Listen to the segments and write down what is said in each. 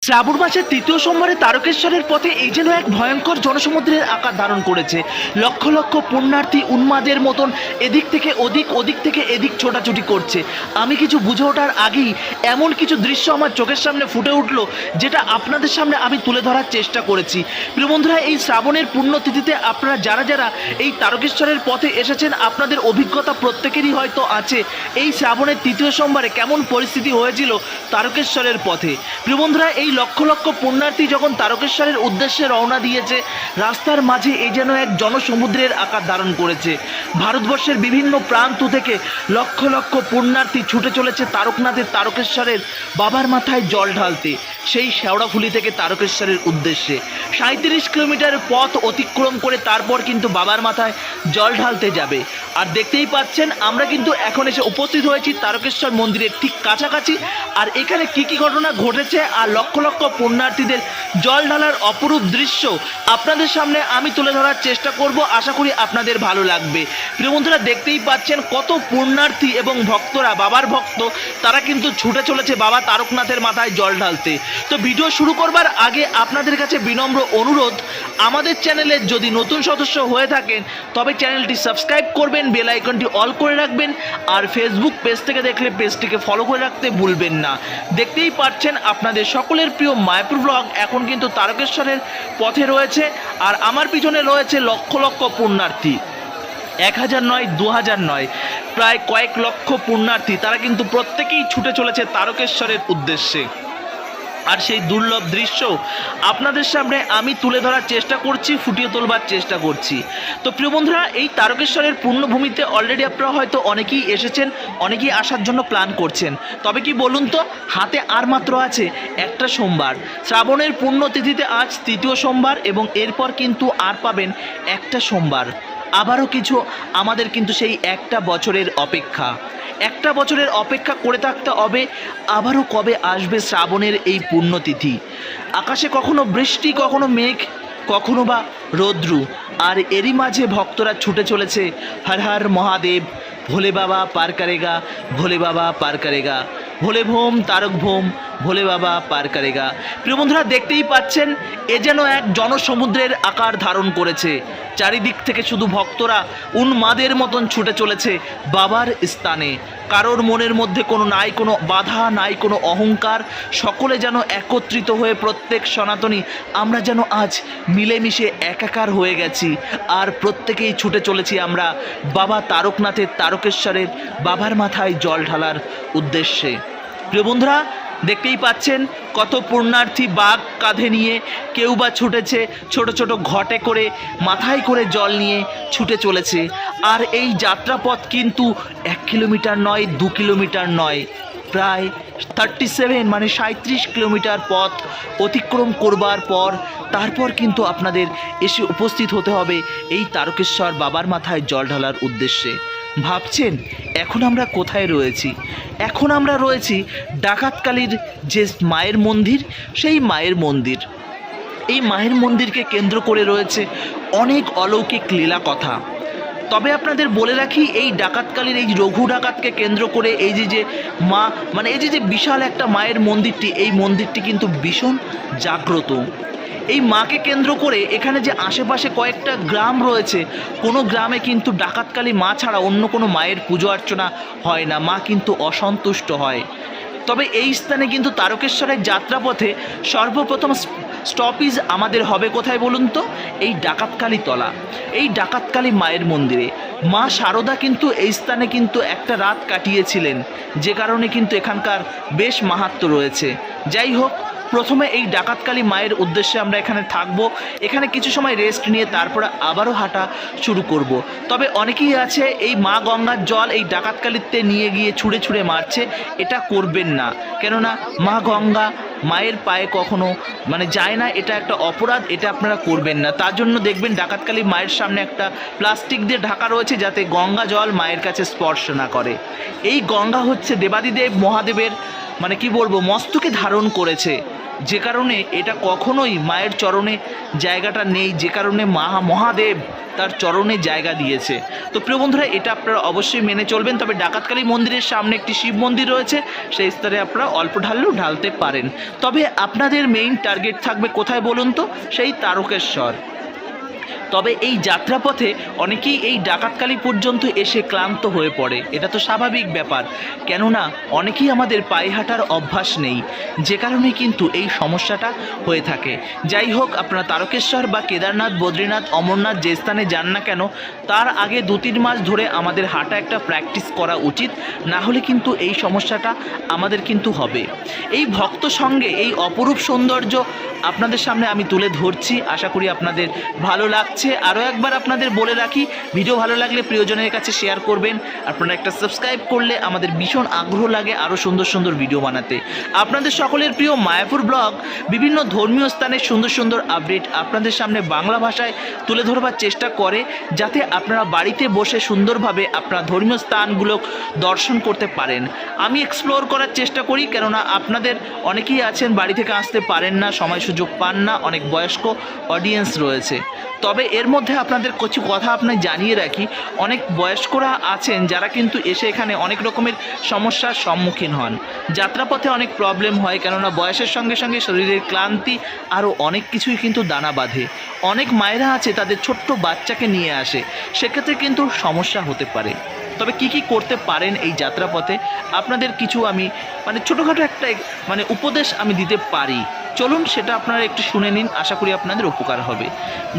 শ্রাবণ মাসের তৃতীয় সোমবারে তারকেশ্বরের পথে এই যেন এক ভয়ঙ্কর জনসমুদ্রের আকার ধারণ করেছে। লক্ষ লক্ষ পুণ্যার্থী উন্মাদের মতন এদিক থেকে ওদিক, ওদিক থেকে এদিক ছোটাছুটি করছে। আমি কিছু বুঝে ওঠার আগেই এমন কিছু দৃশ্য আমার চোখের সামনে ফুটে উঠলো, যেটা আপনাদের সামনে আমি তুলে ধরার চেষ্টা করেছি। প্রিয় বন্ধুরা, এই শ্রাবণের পুণ্যতিথিতে আপনারা যারা যারা এই তারকেশ্বরের পথে এসেছেন, আপনাদের অভিজ্ঞতা প্রত্যেকেরই হয়তো আছে এই শ্রাবণের তৃতীয় সোমবারে কেমন পরিস্থিতি হয়েছিল তারকেশ্বরের পথে। প্রিয় বন্ধুরা, এই লক্ষ লক্ষ পুণ্যার্থী যখন তারকেশ্বরের উদ্দেশ্যে রওনা দিয়েছে, রাস্তার মাঝে এই যেন এক জনসমুদ্রের আকার ধারণ করেছে। ভারতবর্ষের বিভিন্ন প্রান্ত থেকে লক্ষ লক্ষ পুণ্যার্থী ছুটে চলেছে তারকনাথের তারকেশ্বরের বাবার মাথায় জল ঢালতে, সেই শেওড়াফুলি থেকে তারকেশ্বরের উদ্দেশ্যে 37 কিলোমিটার পথ অতিক্রম করে তারপর কিন্তু বাবার মাথায় জল ঢালতে যাবে। আর দেখতেই পাচ্ছেন আমরা কিন্তু এখন এসে উপস্থিত হয়েছি তারকেশ্বর মন্দিরের ঠিক কাছাকাছি। আর এখানে কি কি ঘটনা ঘটেছে আর লক্ষ লক্ষ পুণ্যার্থীদের জল ঢালার অপরূপ দৃশ্য আপনাদের সামনে আমি তুলে ধরার চেষ্টা করব। আশা করি আপনাদের ভালো লাগবে। প্রিয় বন্ধুরা, দেখতেই পাচ্ছেন কত পুণ্যার্থী এবং ভক্তরা, বাবার ভক্ত, তারা কিন্তু ছুটে চলেছে বাবা তারকনাথের মাথায় জল ঢালতে। তো ভিডিও শুরু করবার আগে আপনাদের কাছে বিনম্র অনুরোধ, আমাদের চ্যানেলের যদি নতুন সদস্য হয়ে থাকেন তবে চ্যানেলটি সাবস্ক্রাইব করবেন, বেল আইকনটি অল করে রাখবেন, আর ফেসবুক পেজ থেকে দেখলে পেজটিকে ফলো করে রাখতে ভুলবেন না। দেখতেই পাচ্ছেন আপনাদের সকলের প্রিয় মায়াপুর ব্লগ এখন কিন্তু তারকেশ্বরের পথে রয়েছে, আর আমার পিছনে রয়েছে লক্ষ লক্ষ পুণ্যার্থী। 1000 নয়, 2000 নয়, প্রায় কয়েক লক্ষ পুণ্যার্থী, তারা কিন্তু প্রত্যেকেই ছুটে চলেছে তারকেশ্বরের উদ্দেশ্যে। আর সেই দুর্লভ দৃশ্য আপনাদের সামনে আমি তুলে ধরার চেষ্টা করছি, ফুটিয়ে তোলবার চেষ্টা করছি। তো প্রিয় বন্ধুরা, এই তারকেশ্বরের পূর্ণভূমিতে অলরেডি আপনারা হয়তো অনেকেই এসেছেন, অনেকেই আসার জন্য প্ল্যান করছেন। তবে কি বলুন তো, হাতে আর মাত্র আছে একটা সোমবার। শ্রাবণের পুণ্যতিথিতে আজ তৃতীয় সোমবার, এবং এরপর কিন্তু আর পাবেন একটা সোমবার। আবারও কিছু আমাদের কিন্তু সেই একটা বছরের অপেক্ষা, একটা বছরের অপেক্ষা করে থাকতে হবে। আবারও কবে আসবে শ্রাবণের এই পুণ্যতিথি। আকাশে কখনো বৃষ্টি, কখনো মেঘ, কখনো বা রৌদ্রু, আর এরই মাঝে ভক্তরা ছুটে চলেছে হর হর মহাদেব, ভোলে বাবা পার করেগা, ভোলে বাবা পার করেগা, ভোলে ভোম তারক ভোম, ভোলে বাবা পার করেগা। প্রিয় বন্ধুরা, দেখতেই পাচ্ছেন এ যেন এক জনসমুদ্রের আকার ধারণ করেছে। চারিদিক থেকে শুধু ভক্তরা উন্মাদের মতন ছুটে চলেছে বাবার স্থানে। কারোর মনের মধ্যে কোনো নাই কোনো বাধা, নাই কোনো অহংকার, সকলে যেন একত্রিত হয়ে প্রত্যেক সনাতনী আমরা যেন আজ মিলেমিশে একাকার হয়ে গেছি, আর প্রত্যেকেই ছুটে চলেছি আমরা বাবা তারকনাথের তারকেশ্বরের বাবার মাথায় জল ঢালার উদ্দেশ্যে। প্রিয় বন্ধুরা, দেখতেই পাচ্ছেন কত পুণ্যার্থী বাগ কাঁধে নিয়ে, কেউ বা ছুটেছে ছোট ছোট ঘটে করে, মাথায় করে জল নিয়ে ছুটে চলেছে। আর এই যাত্রাপথ কিন্তু 1 কিলোমিটার নয়, 2 কিলোমিটার নয়, প্রায় 37 মানে 37 কিলোমিটার পথ অতিক্রম করবার পর তারপর কিন্তু আপনাদের এসে উপস্থিত হতে হবে এই তারকেশ্বর বাবার মাথায় জল ঢালার উদ্দেশ্যে। ভাবছেন এখন আমরা কোথায় রয়েছি? এখন আমরা রয়েছি ডাকাতকালীর যে মায়ের মন্দির, সেই মায়ের মন্দির। এই মায়ের মন্দিরকে কেন্দ্র করে রয়েছে অনেক অলৌকিক লীলা কথা। তবে আপনাদের বলে রাখি, এই ডাকাতকালীর এই রঘু ডাকাতকে কেন্দ্র করে এই যে মা, মানে এই যে বিশাল একটা মায়ের মন্দিরটি, এই মন্দিরটি কিন্তু ভীষণ জাগ্রত। এই মাকে কেন্দ্র করে এখানে যে আশেপাশে কয়েকটা গ্রাম রয়েছে, কোনো গ্রামে কিন্তু ডাকাতকালী মা ছাড়া অন্য কোনো মায়ের পুজো অর্চনা হয় না, মা কিন্তু অসন্তুষ্ট হয়। তবে এই স্থানে কিন্তু তারকেশ্বরের যাত্রাপথে সর্বপ্রথম স্টপেজ আমাদের হবে কোথায় বলুন তো? এই ডাকাতকালী তলা, এই ডাকাতকালী মায়ের মন্দিরে। মা শারদা কিন্তু এই স্থানে কিন্তু একটা রাত কাটিয়েছিলেন, যে কারণে কিন্তু এখানকার বেশ মাহাত্ম্য রয়েছে। যাই হোক, প্রথমে এই ডাকাতকালী মায়ের উদ্দেশ্যে আমরা এখানে থাকবো, এখানে কিছু সময় রেস্ট নিয়ে তারপরে আবারও হাঁটা শুরু করব। তবে অনেকেই আছে এই মা গঙ্গার জল এই ডাকাতকালীতে নিয়ে গিয়ে ছুঁড়ে ছুঁড়ে মারছে, এটা করবেন না। কেননা মা গঙ্গা মায়ের পায়ে কখনো যায় না, এটা একটা অপরাধ, এটা আপনারা করবেন না। তার জন্য দেখবেন ডাকাতকালী মায়ের সামনে একটা প্লাস্টিক দিয়ে ঢাকা রয়েছে, যাতে গঙ্গা জল মায়ের কাছে স্পর্শ না করে। এই গঙ্গা হচ্ছে দেবাদিদেব মহাদেবের কি বলবো, মস্তকে ধারণ করেছে। যে কারণে এটা কখনোই মায়ের চরণে জায়গাটা নেই, যে কারণে মহাদেব তার চরণে জায়গা দিয়েছে। তো প্রিয় বন্ধুরা, এটা আপনারা অবশ্যই মেনে চলবেন। তবে ডাকাতকালী মন্দিরের সামনে একটি শিব মন্দির রয়েছে, সেই স্তরে আপনারা অল্প ঢাললেও ঢালতে পারেন। তবে আপনাদের মেইন টার্গেট থাকবে কোথায় বলুন তো? সেই তারকেশ্বর। তবে এই যাত্রাপথে অনেকেই এই ডাকাতকালী পর্যন্ত এসে ক্লান্ত হয়ে পড়ে, এটা তো স্বাভাবিক ব্যাপার, কেননা অনেকেই আমাদের পায়ে হাঁটার অভ্যাস নেই, যে কারণে কিন্তু এই সমস্যাটা হয়ে থাকে। যাই হোক, আপনারা তারকেশ্বর বা কেদারনাথ, বদ্রীনাথ, অমরনাথ যে স্থানে যান না কেন, তার আগে 2-3 মাস ধরে আমাদের হাঁটা একটা প্র্যাকটিস করা উচিত, না হলে কিন্তু এই সমস্যাটা আমাদের কিন্তু হবে। এই ভক্ত সঙ্গে এই অপরূপ সৌন্দর্য আপনাদের সামনে আমি তুলে ধরছি, আশা করি আপনাদের ভালো লাগছে। আরও একবার আপনাদের বলে রাখি, ভিডিও ভালো লাগলে প্রিয়জনের কাছে শেয়ার করবেন। আপনারা একটা সাবস্ক্রাইব করলে আমাদের ভীষণ আগ্রহ লাগে আরও সুন্দর সুন্দর ভিডিও বানাতে। আপনাদের সকলের প্রিয় মায়াপুর ব্লগ বিভিন্ন ধর্মীয় স্থানের সুন্দর সুন্দর আপডেট আপনাদের সামনে বাংলা ভাষায় তুলে ধরবার চেষ্টা করে, যাতে আপনারা বাড়িতে বসে সুন্দরভাবে আপনার ধর্মীয় স্থানগুলো দর্শন করতে পারেন। আমি এক্সপ্লোর করার চেষ্টা করি, কেননা আপনাদের অনেকেই আছেন বাড়ি থেকে আসতে পারেন না, সময় সুযোগ পান না, অনেক বয়স্ক অডিয়েন্স রয়েছে। তবে এর মধ্যে আপনাদের কিছু কথা আপনাকে জানিয়ে রাখি, অনেক বয়স্করা আছেন যারা কিন্তু এসে এখানে অনেক রকমের সমস্যার সম্মুখীন হন। যাত্রাপথে অনেক প্রবলেম হয়, কেননা বয়সের সঙ্গে সঙ্গে শরীরের ক্লান্তি আরও অনেক কিছুই কিন্তু দানা বাঁধে। অনেক মায়েরা আছে তাদের ছোট্ট বাচ্চাকে নিয়ে আসে, সেক্ষেত্রে কিন্তু সমস্যা হতে পারে। তবে কি করতে পারেন এই যাত্রাপথে, আপনাদের কিছু আমি ছোটোখাটো একটা উপদেশ আমি দিতে পারি। চলুন সেটা আপনারা একটু শুনে নিন, আশা করি আপনাদের উপকার হবে।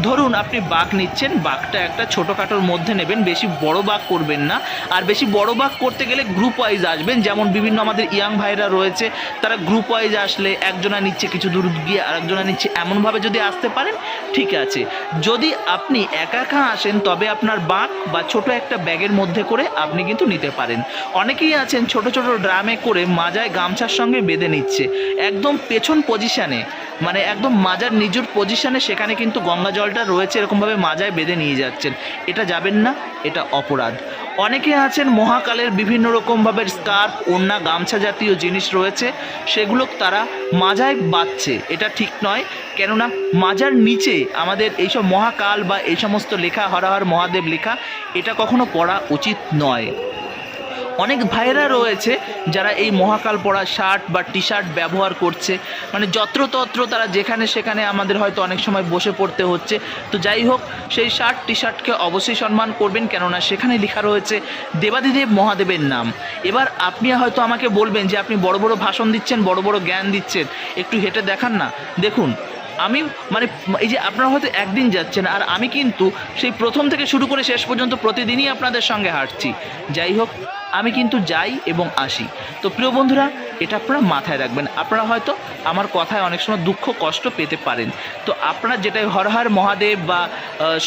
ধরুন আপনি বাঘ নিচ্ছেন, বাঘটা একটা ছোটোখাটোর মধ্যে নেবেন, বেশি বড় বাঘ করবেন না। আর বেশি বড় বাঘ করতে গেলে গ্রুপ ওয়াইজ আসবেন, যেমন বিভিন্ন আমাদের ইয়াং ভাইরা রয়েছে, তারা গ্রুপ ওয়াইজ আসলে একজনা নিচ্ছে কিছু দূর গিয়ে আরেকজনা নিচ্ছে, এমনভাবে যদি আসতে পারেন ঠিক আছে। যদি আপনি একা একা আসেন তবে আপনার বাঘ বা ছোট একটা ব্যাগের মধ্যে করে আপনি কিন্তু নিতে পারেন। অনেকেই আছেন ছোট ছোট ড্রামে করে মাজায় গামছার সঙ্গে বেঁধে নিচ্ছে, একদম পেছন পজিশানে, একদম মাজার নিজের পজিশানে, সেখানে কিন্তু গঙ্গা জলটা রয়েছে, এরকমভাবে মাজায় বেঁধে নিয়ে যাচ্ছেন, এটা যাবেন না, এটা অপরাধ। অনেকে আছেন মহাকালের বিভিন্ন রকমভাবে স্কার্ফ, ওড়না, গামছা জাতীয় জিনিস রয়েছে, সেগুলো তারা মাজায় বাঁধছে, এটা ঠিক নয়। কেননা মাজার নিচে আমাদের এইসব মহাকাল বা এই সমস্ত লেখা, হর হর মহাদেব লেখা, এটা কখনো পড়া উচিত নয়। অনেক ভাইয়েরা রয়েছে যারা এই মহাকাল পরা শার্ট বা টি শার্ট ব্যবহার করছে, যত্রতত্র তারা যেখানে সেখানে আমাদের হয়তো অনেক সময় বসে পড়তে হচ্ছে। তো যাই হোক, সেই শার্ট টি শার্টকে অবশ্যই সম্মান করবেন, কেননা সেখানে লেখা রয়েছে দেবাদিদেব মহাদেবের নাম। এবার আপনি হয়তো আমাকে বলবেন যে আপনি বড় বড় ভাষণ দিচ্ছেন, বড় বড় জ্ঞান দিচ্ছেন, একটু হেঁটে দেখান না। দেখুন, আমি এই যে আপনারা হয়তো একদিন যাচ্ছেন, আর আমি কিন্তু সেই প্রথম থেকে শুরু করে শেষ পর্যন্ত প্রতিদিনই আপনাদের সঙ্গে হাঁটছি। যাই হোক, আমি কিন্তু যাই এবং আসি। তো প্রিয় বন্ধুরা, এটা আপনারা মাথায় রাখবেন। আপনারা হয়তো আমার কথায় অনেক সময় দুঃখ কষ্ট পেতে পারেন, তো আপনারা যেটা হর হর মহাদেব বা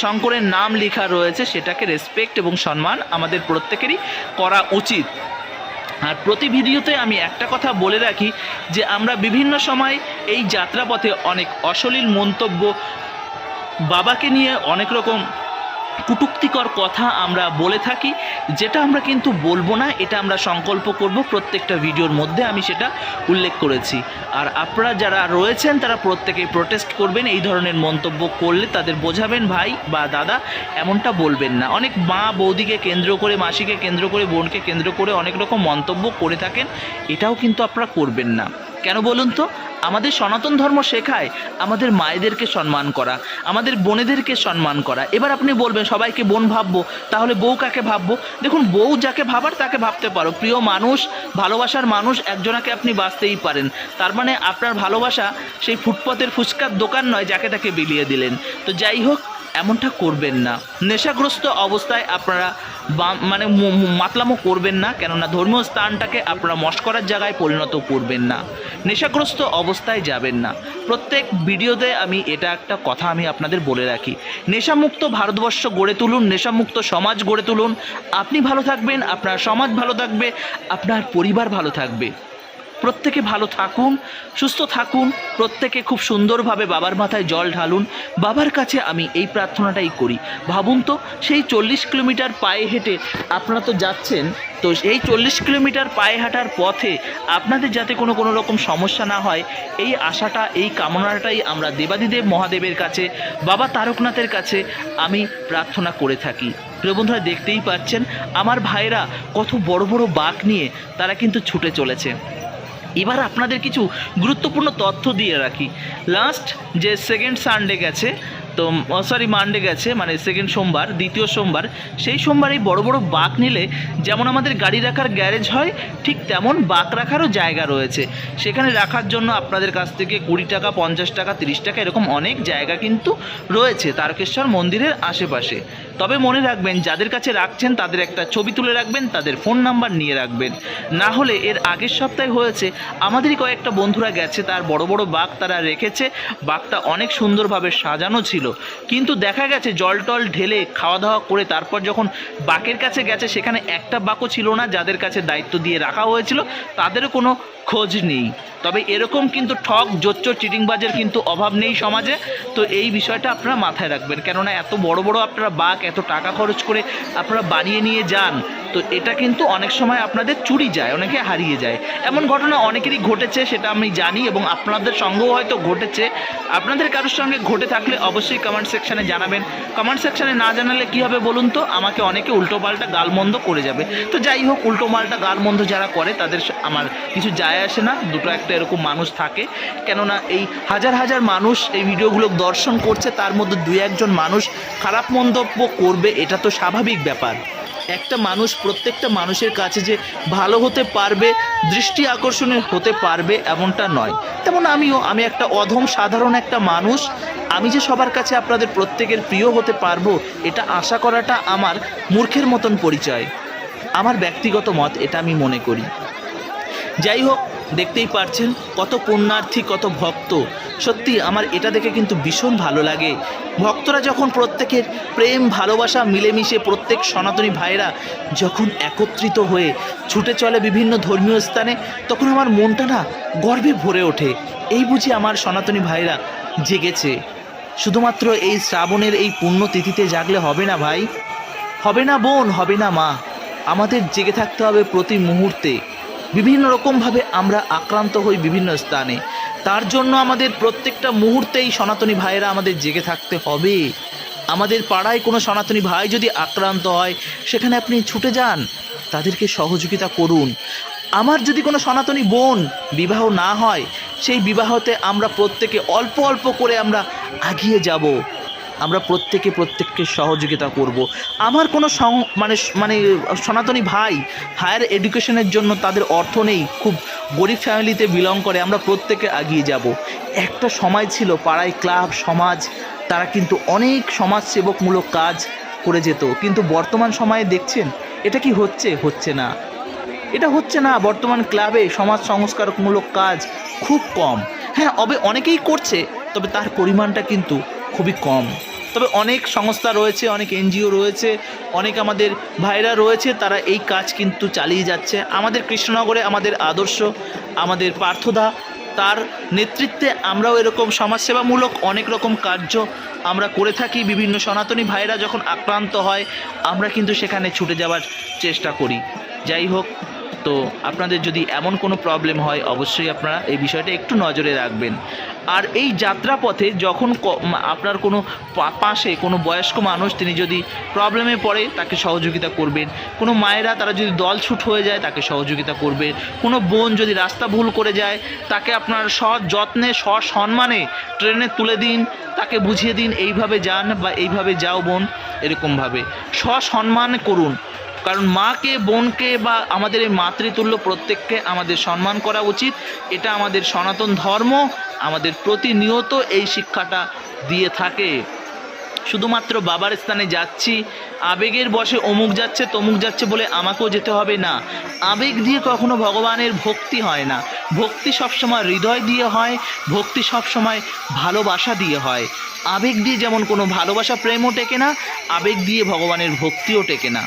শঙ্করের নাম লেখা রয়েছে, সেটাকে রেসপেক্ট এবং সম্মান আমাদের প্রত্যেকেরই করা উচিত। আর প্রতি ভিডিওতে আমি একটা কথা বলে রাখি যে আমরা বিভিন্ন সময় এই যাত্রাপথে অনেক অশ্লীল মন্তব্য, বাবাকে নিয়ে অনেক রকম কুটুক্তিকর কথা আমরা বলে থাকি, যেটা আমরা কিন্তু বলবো না, এটা আমরা সংকল্প করব। প্রত্যেকটা ভিডিওর মধ্যে আমি সেটা উল্লেখ করেছি। আর আপনারা যারা রয়েছেন তারা প্রত্যেকেই প্রোটেস্ট করবেন, এই ধরনের মন্তব্য করলে তাদের বোঝাবেন, ভাই বা দাদা এমনটা বলবেন না। অনেক মা বৌদিকে কেন্দ্র করে, মাসিকে কেন্দ্র করে, বোনকে কেন্দ্র করে অনেক রকম মন্তব্য করে থাকেন, এটাও কিন্তু আপনারা করবেন না। কেন বলুন তো? আমাদের সনাতন ধর্ম শেখায় আমাদের মায়েদেরকে সম্মান করা, আমাদের বোনেদেরকে সম্মান করা। এবার আপনি বলবেন সবাইকে বোন ভাববো, তাহলে বউ কাকে ভাববো? দেখুন, বউ যাকে ভাবার তাকে ভাবতে পারো, প্রিয় মানুষ, ভালোবাসার মানুষ একজনাকে আপনি বাঁচতেই পারেন। তার মানে আপনার ভালোবাসা সেই ফুটপাতের ফুচকার দোকান নয় যাকে তাকে বিলিয়ে দিলেন। তো যাই হোক, এমনটা করবেন না। নেশাগ্রস্ত অবস্থায় আপনারা মাতলামো করবেন না, কেননা ধর্মীয় স্থানটাকে আপনারা মস্করার জায়গায় পরিণত করবেন না। নেশাগ্রস্ত অবস্থায় যাবেন না। প্রত্যেক ভিডিওতে আমি এটা একটা কথা আমি আপনাদের বলে রাখি, নেশামুক্ত ভারতবর্ষ গড়ে তুলুন, নেশামুক্ত সমাজ গড়ে তুলুন। আপনি ভালো থাকবেন, আপনার সমাজ ভালো থাকবে, আপনার পরিবার ভালো থাকবে। প্রত্যেকে ভালো থাকুন, সুস্থ থাকুন, প্রত্যেকে খুব সুন্দরভাবে বাবার মাথায় জল ঢালুন। বাবার কাছে আমি এই প্রার্থনাটাই করি। ভাবুন তো, সেই 40 কিলোমিটার পায়ে হেঁটে আপনারা তো যাচ্ছেন, তো এই 40 কিলোমিটার পায়ে হাঁটার পথে আপনাদের যাতে কোনো রকম সমস্যা না হয়, এই আশাটা, এই কামনাটাই আমরা দেবাদিদেব মহাদেবের কাছে, বাবা তারকনাথের কাছে আমি প্রার্থনা করে থাকি। প্রিয় বন্ধুরা, দেখতেই পাচ্ছেন আমার ভাইরা কত বড় বড় বাঁক নিয়ে তারা কিন্তু ছুটে চলেছে। এবার আপনাদের কিছু গুরুত্বপূর্ণ তথ্য দিয়ে রাখি। লাস্ট যে সেকেন্ড সানডে গেছে, তো মানডে গেছে, মানে সেকেন্ড সোমবার, দ্বিতীয় সোমবার, সেই সোমবার এই বড় বড় বাঁক নিলে যেমন আমাদের গাড়ি রাখার গ্যারেজ হয়, ঠিক তেমন বাঁক রাখারও জায়গা রয়েছে। সেখানে রাখার জন্য আপনাদের কাছ থেকে 20 টাকা, 50 টাকা, 30 টাকা এরকম অনেক জায়গা কিন্তু রয়েছে তারকেশ্বর মন্দিরের আশেপাশে। তবে মনে রাখবেন, যাদের কাছে রাখছেন তাদের একটা ছবি তুলে রাখবেন, তাদের ফোন নাম্বার নিয়ে রাখবেন। না হলে এর আগের সপ্তাহে হয়েছে, আমাদেরই কয়েকটা বন্ধুরা গেছে, তার বড় বড় বাঁক তারা রেখেছে, বাঁকটা অনেক সুন্দরভাবে সাজানো ছিল, কিন্তু দেখা গেছে জল টল ঢেলে খাওয়া দাওয়া করে তারপর যখন বাঁকের কাছে গেছে, সেখানে একটা বাঁকও ছিল না। যাদের কাছে দায়িত্ব দিয়ে রাখা হয়েছিল তাদেরও কোনো খোঁজ নেই। তবে এরকম কিন্তু ঠক, জোচ্চোর, চিটিংবাজের কিন্তু অভাব নেই সমাজে। তো এই বিষয়টা আপনারা মাথায় রাখবেন, কেননা এত বড় বড় আপনারা বাঁক এত টাকা খরচ করে আপনারা বানিয়ে নিয়ে যান, তো এটা কিন্তু অনেক সময় আপনাদের চুরি যায়, অনেকে হারিয়ে যায়। এমন ঘটনা অনেকেরই ঘটেছে, সেটা আমি জানি, এবং আপনাদের সঙ্গেও হয়তো ঘটেছে। আপনাদের কারোর সঙ্গে ঘটে থাকলে অবশ্যই কমেন্ট সেকশানে জানাবেন। কমেন্ট সেকশানে না জানালে কী হবে বলুন তো, আমাকে অনেকে উল্টোপাল্টা গালমন্দ করে যাবে। তো যাই হোক, উল্টোপাল্টা গালমন্দ যারা করে তাদের আমার কিছু যায় আসে না, দুটো একটা এরকম মানুষ থাকে। কেননা এই হাজার হাজার মানুষ এই ভিডিওগুলো দর্শন করছে, তার মধ্যে 2-1 মানুষ খারাপ মন্তব্য করবে, এটা তো স্বাভাবিক ব্যাপার। একটা মানুষ প্রত্যেকটা মানুষের কাছে যে ভালো হতে পারবে, দৃষ্টি আকর্ষণীয় হতে পারবে এমনটা নয়। তেমন আমি একটা অধম সাধারণ একটা মানুষ, আমি যে সবার কাছে আপনাদের প্রত্যেকের প্রিয় হতে পারবো এটা আশা করাটা আমার মূর্খের মতন পরিচয়। আমার ব্যক্তিগত মত, এটা আমি মনে করি। যাই হোক, দেখতেই পারছেন কত পুণ্যার্থী, কত ভক্ত। সত্যি আমার এটা দেখে কিন্তু ভীষণ ভালো লাগে। ভক্তরা যখন প্রত্যেকের প্রেম ভালোবাসা মিলেমিশে, প্রত্যেক সনাতনী ভাইরা যখন একত্রিত হয়ে ছুটে চলে বিভিন্ন ধর্মীয় স্থানে, তখন আমার মনটা না গর্বে ভরে ওঠে। এই বুঝি আমার সনাতনী ভাইরা জেগেছে। শুধুমাত্র এই শ্রাবণের এই পুণ্যতিথিতে জাগলে হবে না ভাই, হবে না বোন, হবে না মা, আমাদের জেগে থাকতে হবে প্রতি মুহূর্তে। বিভিন্ন রকমভাবে আমরা আক্রান্ত হই বিভিন্ন স্থানে, তার জন্য আমাদের প্রত্যেকটা মুহূর্তেই সনাতনী ভাইয়েরা আমাদের জেগে থাকতে হবে। আমাদের পাড়ায় কোনো সনাতনী ভাই যদি আক্রান্ত হয়, সেখানে আপনি ছুটে যান, তাদেরকে সহযোগিতা করুন। আমার যদি কোনো সনাতনী বোন বিবাহ না হয়, সেই বিবাহতে আমরা প্রত্যেকে অল্প অল্প করে আমরা এগিয়ে যাব, আমরা প্রত্যেককে সহযোগিতা করব। আমার কোনো মানে সনাতনী ভাই হায়ার এডুকেশনের জন্য তাদের অর্থ নেই, খুব গরিব ফ্যামিলিতে বিলং করে, আমরা প্রত্যেকে এগিয়ে যাব। একটা সময় ছিল পাড়ায় ক্লাব, সমাজ, তারা কিন্তু অনেক সমাজসেবকমূলক কাজ করে যেত, কিন্তু বর্তমান সময়ে দেখছেন এটা কি হচ্ছে? হচ্ছে না, এটা হচ্ছে না। বর্তমান ক্লাবে সমাজ সংস্কারমূলক কাজ খুব কম। হ্যাঁ, অনেকেই করছে, তবে তার পরিমাণটা কিন্তু খুবই কম। তবে অনেক সংস্থা রয়েছে, অনেক এনজিও রয়েছে, অনেক আমাদের ভাইরা রয়েছে, তারা এই কাজ কিন্তু চালিয়ে যাচ্ছে। আমাদের কৃষ্ণনগরে আমাদের আদর্শ, আমাদের পার্থদা, তার নেতৃত্বে আমরাও এরকম সমাজসেবামূলক অনেক রকম কার্য আমরা করে থাকি। বিভিন্ন সনাতনী ভাইরা যখন আক্রান্ত হয়, আমরা কিন্তু সেখানে ছুটে যাওয়ার চেষ্টা করি। যাই হোক, তো আপনাদের যদি এমন কোনো প্রবলেম হয়, অবশ্যই আপনারা এই বিষয়টা একটু নজরে রাখবেন। আর এই যাত্রাপথে যখন আপনার কোনো পাশে কোনো বয়স্ক মানুষ তিনি যদি প্রবলেমে পড়ে, তাকে সহযোগিতা করবেন। কোনো মায়েরা তারা যদি দলছুট হয়ে যায়, তাকে সহযোগিতা করবেন। কোনো বোন যদি রাস্তা ভুল করে যায়, তাকে আপনার সযত্নে সসম্মানে ট্রেনে তুলে দিন, তাকে বুঝিয়ে দিন এইভাবে যান বা এইভাবে যাও বোন, এরকমভাবে সসম্মান করুন। কারণ মাকে, বোনকে বা আমাদের এই মাতৃতুল্য প্রত্যেককে আমাদের সম্মান করা উচিত। এটা আমাদের সনাতন ধর্ম আমাদের প্রতিনিয়ত এই শিক্ষাটা দিয়ে থাকে। শুধুমাত্র বাবার স্থানে যাচ্ছি, আবেগের বশে অমুক যাচ্ছে তমুক যাচ্ছে বলে আমাকেও যেতে হবে না। আবেগ দিয়ে কখনো ভগবানের ভক্তি হয় না। ভক্তি সবসময় হৃদয় দিয়ে হয়, ভক্তি সবসময় ভালোবাসা দিয়ে হয়। আবেগ দিয়ে যেমন কোনো ভালোবাসা, প্রেমও টেকে না, আবেগ দিয়ে ভগবানের ভক্তিও টেকে না।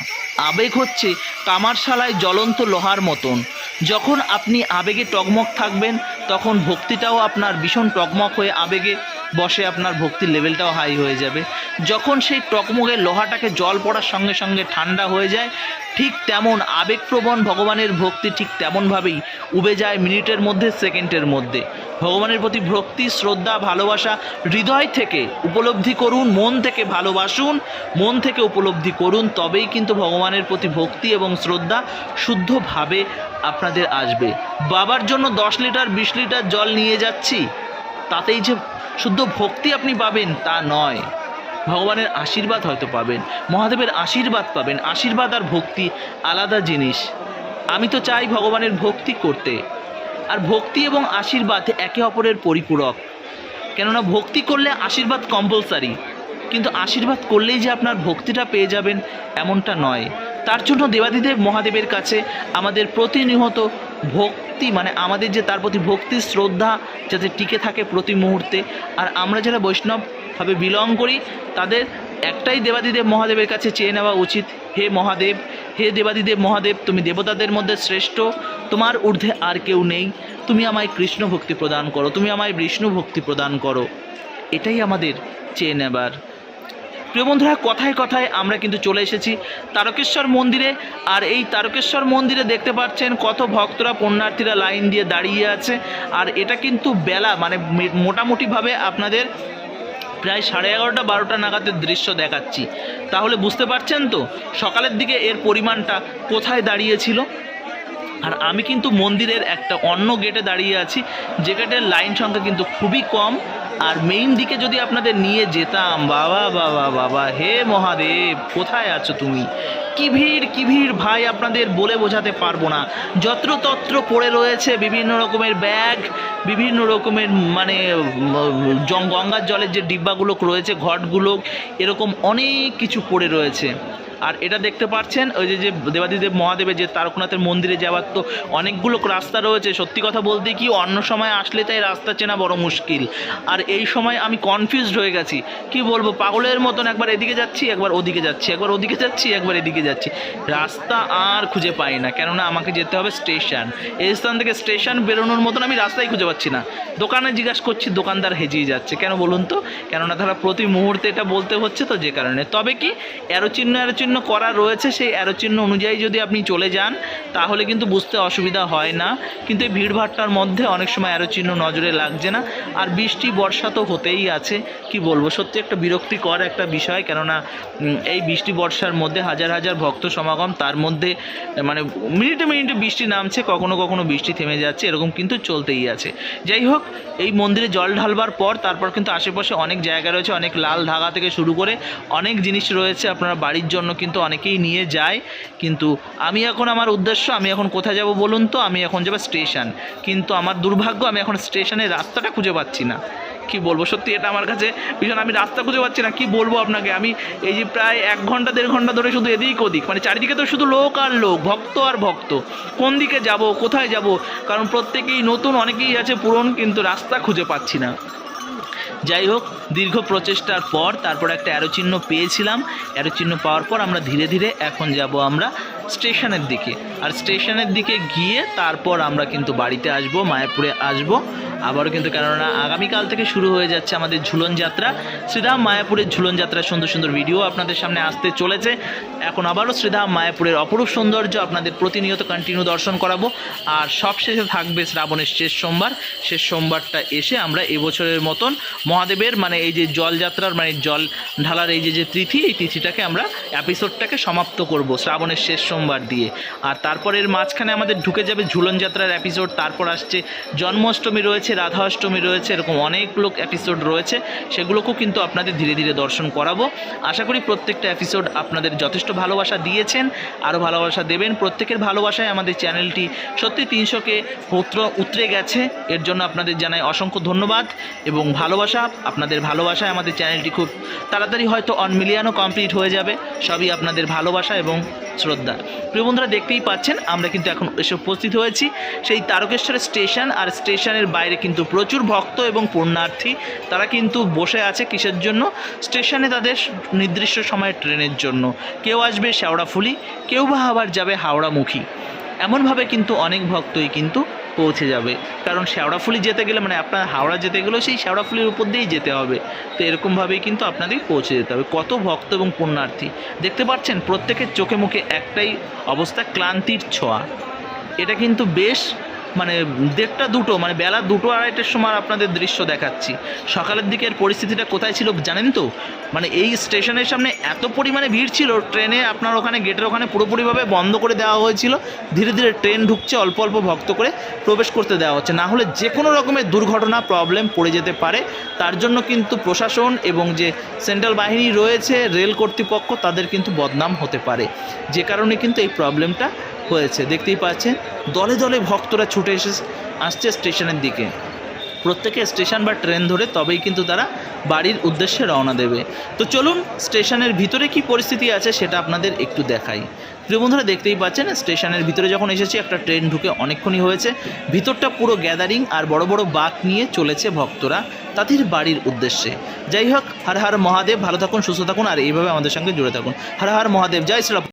আবেগ হচ্ছে কামারশালায় জ্বলন্ত লোহার মতন, যখন আপনি আবেগে টগমগ থাকবেন তখন ভক্তিটাও আপনার ভীষণ টগমগ হয়ে আবেগে বসে, আপনার ভক্তির লেভেলটাও হাই হয়ে যাবে। যখন সেই টগমগের লোহাটাকে জল পড়ার সঙ্গে সঙ্গে ঠান্ডা হয়ে যায়, ঠিক তেমন আবেগপ্রবণ ভগবানের ভক্তি ঠিক তেমনভাবেই উবে যায় মিনিটের মধ্যে, সেকেন্ডের মধ্যে। ভগবানের প্রতি ভক্তি, শ্রদ্ধা, ভালোবাসা হৃদয় থেকে উপলব্ধি করুন, মন থেকে ভালোবাসুন, মন থেকে উপলব্ধি করুন, তবেই কিন্তু ভগবানের প্রতি ভক্তি এবং শ্রদ্ধা শুদ্ধভাবে আপনাদের আসবে। বাবার জন্য 10 লিটার 20 লিটার জল নিয়ে যাচ্ছি, তাতেই যে শুদ্ধ ভক্তি আপনি পাবেন তা নয়। ভগবানের আশীর্বাদ হয়তো পাবেন, মহাদেবের আশীর্বাদ পাবেন। আশীর্বাদ আর ভক্তি আলাদা জিনিস। আমি তো চাই ভগবানের ভক্তি করতে, আর ভক্তি এবং আশীর্বাদ একে অপরের পরিপূরক। কেননা ভক্তি করলে আশীর্বাদ কম্পালসারি, কিন্তু আশীর্বাদ করলেই যে আপনার ভক্তিটা পেয়ে যাবেন এমনটা নয়। তার জন্য দেবাদিদেব মহাদেবের কাছে আমাদের প্রতিনিয়ত ভক্তি, মানে আমাদের যে তার প্রতি ভক্তি শ্রদ্ধা যাতে টিকে থাকে প্রতি মুহূর্তে। আর আমরা যারা বৈষ্ণবভাবে বিলং করি তাদের একটাই দেবাদিদেব মহাদেবের কাছে চেয়ে নেওয়া উচিত, হে মহাদেব, হে দেবাদিদেব মহাদেব, তুমি দেবতাদের মধ্যে শ্রেষ্ঠ, তোমার ঊর্ধ্বে আর কেউ নেই, তুমি আমায় কৃষ্ণ ভক্তি প্রদান করো, তুমি আমায় বিষ্ণু ভক্তি প্রদান করো। এটাই আমাদের চেয়ে নেবার। প্রিয় বন্ধুরা, কথায় কথায় আমরা কিন্তু চলে এসেছি তারকেশ্বর মন্দিরে। আর এই তারকেশ্বর মন্দিরে দেখতে পাচ্ছেন কত ভক্তরা, পুণ্যার্থীরা লাইন দিয়ে দাঁড়িয়ে আছে। আর এটা কিন্তু বেলা, মানে মোটামুটিভাবে আপনাদের প্রায় 11:30-12টা নাগাদের দৃশ্য দেখাচ্ছি। তাহলে বুঝতে পারছেন তো সকালের দিকে এর পরিমাণটা কোথায় দাঁড়িয়েছিল। আর আমি কিন্তু মন্দিরের একটা অন্য গেটে দাঁড়িয়ে আছি, যে গেটের লাইন সংখ্যা কিন্তু খুবই কম। আর মেইন দিকে যদি আপনাদের নিয়ে যেতাম, বাবা বাবা বাবা, হে মহাদেব কোথায় আছো তুমি, কি ভিড় ভাই, আপনাদের বলে বোঝাতে পারবো না। যত্রতত্র পড়ে রয়েছে বিভিন্ন রকমের ব্যাগ, বিভিন্ন রকমের মানে গঙ্গার জলের যে ডিব্বাগুলো রয়েছে, ঘটগুলো, এরকম অনেক কিছু পড়ে রয়েছে। আর এটা দেখতে পাচ্ছেন ওই যে দেবাদিদেব মহাদেবের যে তারকনাথের মন্দিরে যাওয়ার তো অনেকগুলো রাস্তা রয়েছে। সত্যি কথা বলতে কি, অন্য সময় আসলে তাই রাস্তা চেনা বড় মুশকিল, আর এই সময় আমি কনফিউজড হয়ে গেছি। কি বলবো, পাগলের মতন একবার এদিকে যাচ্ছি, একবার ওদিকে যাচ্ছি, একবার ওদিকে যাচ্ছি, একবার এদিকে যাচ্ছি, রাস্তা আর খুঁজে পাই না। কেননা আমাকে যেতে হবে স্টেশন, এই স্থান থেকে স্টেশন বেরোনোর মতন আমি রাস্তাই খুঁজে পাচ্ছি না। দোকানে জিজ্ঞাসা করছি, দোকানদার হেজিয়ে যাচ্ছে। কেন বলুন তো? কেননা তারা প্রতি মুহূর্তে এটা বলতে হচ্ছে তো, যে কারণে। তবে কি অ্যারো চিহ্ন করা রয়েছে, সেই অ্যারো চিহ্ন অনুযায়ী যদি আপনি চলে যান তাহলে কিন্তু বুঝতে অসুবিধা হয় না। কিন্তু এই ভিড়ভাট্টার মধ্যে অনেক সময় অ্যারো চিহ্ন নজরে লাগছে না। আর বৃষ্টি বর্ষা তো হতেই আছে, কি বলবো, সত্যি একটা বিরক্তিকর একটা বিষয়। কেননা এই বৃষ্টি বর্ষার মধ্যে হাজার হাজার ভক্ত সমাগম, তার মধ্যে মানে মিনিটে মিনিটে বৃষ্টি নামছে, কখনো কখনো বৃষ্টি থেমে যাচ্ছে, এরকম কিন্তু চলতেই আছে। যাই হোক, এই মন্দিরে জল ঢালবার পর তারপর কিন্তু আশেপাশে অনেক জায়গা রয়েছে, অনেক লাল ধাগা থেকে শুরু করে অনেক জিনিস রয়েছে আপনারা বাড়ির জন্য কিন্তু অনেকেই নিয়ে যায়। কিন্তু আমি এখন, আমার উদ্দেশ্য, আমি এখন কোথায় যাব বলুন তো? আমি এখন যাব স্টেশন। কিন্তু আমার দুর্ভাগ্য, আমি এখন স্টেশনের রাস্তাটা খুঁজে পাচ্ছি না। কি বলবো, সত্যি এটা আমার কাছে ভীষণ, আমি রাস্তা খুঁজে পাচ্ছি না। কি বলবো আপনাকে, আমি এই যে প্রায় 1 ঘন্টা 1.5 ঘন্টা ধরে শুধু এদিক ওদিক, মানে চারিদিকে তো শুধু লোক আর লোক, ভক্ত আর ভক্ত। কোন দিকে যাব, কোথায় যাব? কারণ প্রত্যেকেই নতুন, অনেকেই আছে পুরনো, কিন্তু রাস্তা খুঁজে পাচ্ছি না। যাই হোক, দীর্ঘ প্রচেষ্টার পর তারপর একটা অ্যারো চিহ্ন পেয়েছিলাম। অ্যারো চিহ্ন পাওয়ার পর আমরা ধীরে ধীরে এখন যাব আমরা স্টেশনের দিকে। আর স্টেশনের দিকে গিয়ে তারপর আমরা কিন্তু বাড়িতে আসব, মায়াপুরে আসব আবারও। কিন্তু কেননা আগামীকাল থেকে শুরু হয়ে যাচ্ছে আমাদের ঝুলন যাত্রা, শ্রীধাম মায়াপুরের ঝুলন যাত্রার সুন্দর সুন্দর ভিডিও আপনাদের সামনে আসতে চলেছে। এখন আবারও শ্রীধাম মায়াপুরের অপরূপ সৌন্দর্য আপনাদের প্রতিনিয়ত কন্টিনিউ দর্শন করাবো। আর সবশেষে থাকবে শ্রাবণের শেষ সোমবার। শেষ সোমবারটা এসে আমরা এবছরের মতন মহাদেবের, মানে এই যে জলযাত্রার, মানে জল ঢালার এই যে তিথি, এই তিথিটাকে আমরা এপিসোডটাকে সমাপ্ত করব শ্রাবণের শেষ সোমবার দিয়ে। আর তারপরের মাঝখানে আমাদের ঢুকে যাবে ঝুলন যাত্রার এপিসোড। তারপর আসছে জন্মাষ্টমী রয়েছে, রাধা অষ্টমী রয়েছে, এরকম অনেকগুলো এপিসোড রয়েছে, সেগুলোকেও কিন্তু আপনাদের ধীরে ধীরে দর্শন করাবো। আশা করি প্রত্যেকটা এপিসোড আপনাদের যথেষ্ট ভালোবাসা দিয়েছেন, আরও ভালোবাসা দেবেন। প্রত্যেকের ভালোবাসায় আমাদের চ্যানেলটি সত্যি 300কে উতরে গেছে, এর জন্য আপনাদের জানাই অসংখ্য ধন্যবাদ এবং ভালোবাসা। আপনাদের ভালোবাসায় আমাদের চ্যানেলটি খুব তাড়াতাড়ি হয়তো 1 মিলিয়নও কমপ্লিট হয়ে যাবে। সবই আপনাদের ভালোবাসা এবং শ্রদ্ধা। প্রিয় বন্ধুরা, দেখতেই পাচ্ছেন আমরা কিন্তু এখন এসে উপস্থিত হয়েছি সেই তারকেশ্বরের স্টেশন। আর স্টেশনের বাইরে কিন্তু প্রচুর ভক্ত এবং পুণ্যার্থী, তারা কিন্তু বসে আছে কিসের জন্য? স্টেশনে তাদের নির্দিষ্ট সময়ের ট্রেনের জন্য। কেউ আসবে শেওড়াফুলি, কেউ বা আবার যাবে হাওড়ামুখী। এমনভাবে কিন্তু অনেক ভক্তই কিন্তু পৌঁছে যাবে। কারণ শেওড়াফুলি যেতে গেলে মানে আপনার হাওড়া যেতে গেলেও সেই শেওড়াফুলির উপর দিয়েই যেতে হবে। তো এরকমভাবেই কিন্তু আপনাদের পৌঁছে যেতে হবে। কত ভক্ত এবং পুণ্যার্থী দেখতে পাচ্ছেন, প্রত্যেকের চোখে মুখে একটাই অবস্থা, ক্লান্তির ছোঁয়া। এটা কিন্তু বেশ মানে 1:30-2 মানে বেলা 2-2:30টার সময় আপনাদের দৃশ্য দেখাচ্ছি। সকালের দিকের পরিস্থিতিটা কোথায় ছিল জানেন তো? মানে এই স্টেশনের সামনে এত পরিমাণে ভিড় ছিল, ট্রেনে আপনার ওখানে গেটের ওখানে পুরোপুরিভাবে বন্ধ করে দেওয়া হয়েছিল। ধীরে ধীরে ট্রেন ঢুকছে, অল্প অল্প ভক্ত করে প্রবেশ করতে দেওয়া হচ্ছে, না হলে যে কোনো রকমের দুর্ঘটনা প্রবলেম পড়ে যেতে পারে। তার জন্য কিন্তু প্রশাসন এবং যে সেন্ট্রাল বাহিনী রয়েছে, রেল কর্তৃপক্ষ, তাদের কিন্তু বদনাম হতে পারে, যে কারণে কিন্তু এই প্রবলেমটা হয়েছে। দেখতেই পাচ্ছেন দলে দলে ভক্তরা ছুটে আসছে স্টেশনের দিকে। প্রত্যেকে স্টেশন বা ট্রেন ধরে তবেই কিন্তু তারা বাড়ির উদ্দেশ্যে রওনা দেবে। তো চলুন স্টেশনের ভিতরে কি পরিস্থিতি আছে সেটা আপনাদের একটু দেখাই। প্রিয় বন্ধুরা, দেখতেই পাচ্ছেন স্টেশনের ভিতরে যখন এসেছি, একটা ট্রেন ঢুকে অনেকক্ষণই হয়েছে। ভিতরটা পুরো গ্যাদারিং, আর বড় বড় বাঁক নিয়ে চলেছে ভক্তরা তাদের বাড়ির উদ্দেশ্যে। যাই হোক, হর হর মহাদেব, ভালো থাকুন, সুস্থ থাকুন, আর এইভাবে আমাদের সঙ্গে জুড়ে থাকুন। হর হর মহাদেব, জয় শ্রী